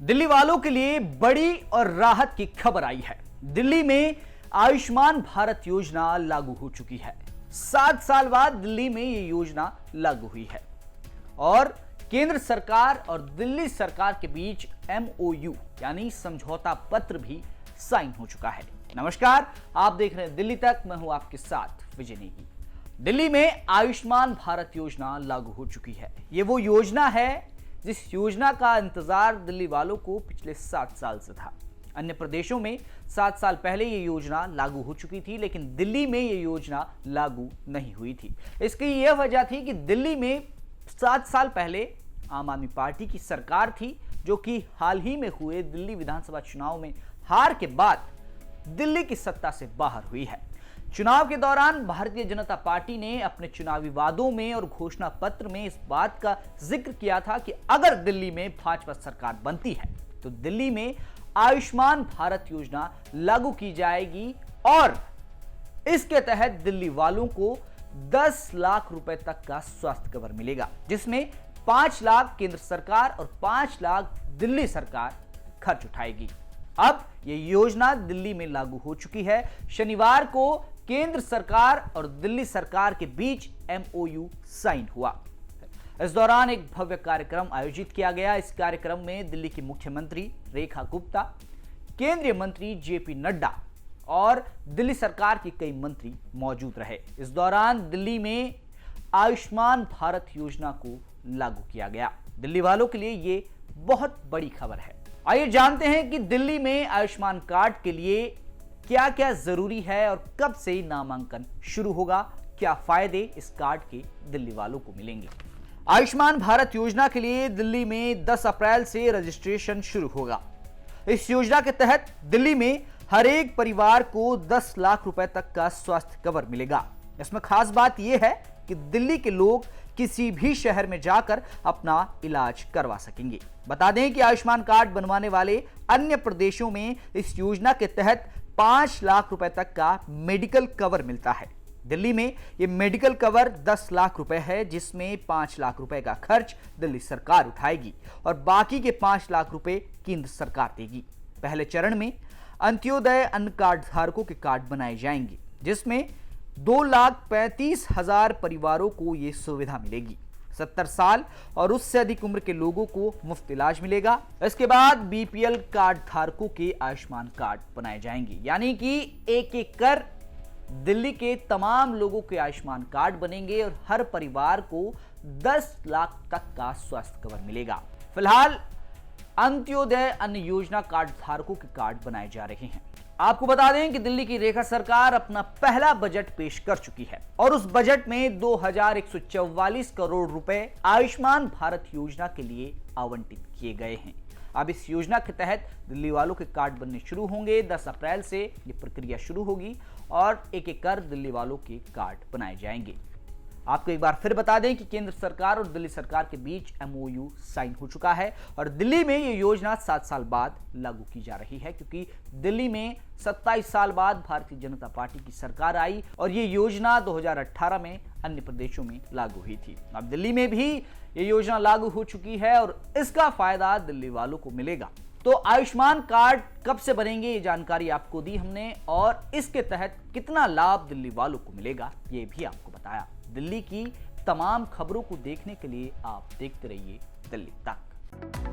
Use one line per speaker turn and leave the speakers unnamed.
दिल्ली वालों के लिए बड़ी और राहत की खबर आई है। दिल्ली में आयुष्मान भारत योजना लागू हो चुकी है। 7 साल बाद दिल्ली में यह योजना लागू हुई है और केंद्र सरकार और दिल्ली सरकार के बीच MOU यानी समझौता पत्र भी साइन हो चुका है। नमस्कार, आप देख रहे हैं दिल्ली तक, मैं हूं आपके साथ विजय नेगी। दिल्ली में आयुष्मान भारत योजना लागू हो चुकी है। ये वो योजना है जिस योजना का इंतजार दिल्ली वालों को पिछले 7 साल से था। अन्य प्रदेशों में 7 साल पहले ये योजना लागू हो चुकी थी, लेकिन दिल्ली में ये योजना लागू नहीं हुई थी। इसकी यह वजह थी कि दिल्ली में 7 साल पहले आम आदमी पार्टी की सरकार थी, जो कि हाल ही में हुए दिल्ली विधानसभा चुनाव में हार के बाद दिल्ली की सत्ता से बाहर हुई है। चुनाव के दौरान भारतीय जनता पार्टी ने अपने चुनावी वादों में और घोषणा पत्र में इस बात का जिक्र किया था कि अगर दिल्ली में भाजपा सरकार बनती है तो दिल्ली में आयुष्मान भारत योजना लागू की जाएगी और इसके तहत दिल्ली वालों को 10 लाख रुपए तक का स्वास्थ्य कवर मिलेगा, जिसमें 5 लाख केंद्र सरकार और 5 लाख दिल्ली सरकार खर्च उठाएगी। अब यह योजना दिल्ली में लागू हो चुकी है। शनिवार को केंद्र सरकार और दिल्ली सरकार के बीच MOU साइन हुआ। इस दौरान एक भव्य कार्यक्रम आयोजित किया गया। इस कार्यक्रम में दिल्ली की मुख्यमंत्री रेखा गुप्ता, केंद्रीय मंत्री JP नड्डा और दिल्ली सरकार के कई मंत्री मौजूद रहे। इस दौरान दिल्ली में आयुष्मान भारत योजना को लागू किया गया। दिल्ली वालों के लिए यह बहुत बड़ी खबर है। आइए जानते हैं कि दिल्ली में आयुष्मान कार्ड के लिए क्या क्या जरूरी है और कब से नामांकन शुरू होगा, क्या फायदे इस कार्ड के दिल्ली वालों को मिलेंगे। आयुष्मान भारत योजना के लिए दिल्ली में 10 अप्रैल से रजिस्ट्रेशन शुरू होगा। इस योजना के तहत दिल्ली में हर एक परिवार को 10 लाख रुपए तक का स्वास्थ्य कवर मिलेगा। इसमें खास बात यह है कि दिल्ली के लोग किसी भी शहर में जाकर अपना इलाज करवा सकेंगे। बता दें कि आयुष्मान कार्ड बनवाने वाले अन्य प्रदेशों में इस योजना के तहत 5 लाख रुपए तक का मेडिकल कवर मिलता है। दिल्ली में यह मेडिकल कवर 10 लाख रुपए है, जिसमें 5 लाख रुपए का खर्च दिल्ली सरकार उठाएगी और बाकी के 5 लाख रुपए केंद्र सरकार देगी। पहले चरण में अंत्योदय अन्न कार्ड धारकों के कार्ड बनाए जाएंगे, जिसमें 2,35,000 परिवारों को यह सुविधा मिलेगी। 70 साल और उससे अधिक उम्र के लोगों को मुफ्त इलाज मिलेगा। इसके बाद BPL कार्ड धारकों के आयुष्मान कार्ड बनाए जाएंगे, यानी कि एक एक कर दिल्ली के तमाम लोगों के आयुष्मान कार्ड बनेंगे और हर परिवार को 10 लाख तक का स्वास्थ्य कवर मिलेगा। फिलहाल अंत्योदय अन्न योजना कार्ड धारकों के कार्ड बनाए जा रहे हैं। आपको बता दें कि दिल्ली की रेखा सरकार अपना पहला बजट पेश कर चुकी है और उस बजट में 2,144 करोड़ रुपए आयुष्मान भारत योजना के लिए आवंटित किए गए हैं। अब इस योजना के तहत दिल्ली वालों के कार्ड बनने शुरू होंगे। 10 अप्रैल से ये प्रक्रिया शुरू होगी और एक एक कर दिल्ली वालों के कार्ड बनाए जाएंगे। आपको एक बार फिर बता दें कि केंद्र सरकार और दिल्ली सरकार के बीच MOU साइन हो चुका है और दिल्ली में ये योजना 7 साल बाद लागू की जा रही है, क्योंकि दिल्ली में 27 साल बाद भारतीय जनता पार्टी की सरकार आई और ये योजना 2018 में अन्य प्रदेशों में लागू हुई थी। अब दिल्ली में भी ये योजना लागू हो चुकी है और इसका फायदा दिल्ली वालों को मिलेगा। तो आयुष्मान कार्ड कब से बनेंगे, ये जानकारी आपको दी हमने और इसके तहत कितना लाभ दिल्ली वालों को मिलेगा ये भी आपको बताया। दिल्ली की तमाम खबरों को देखने के लिए आप देखते रहिए दिल्ली तक।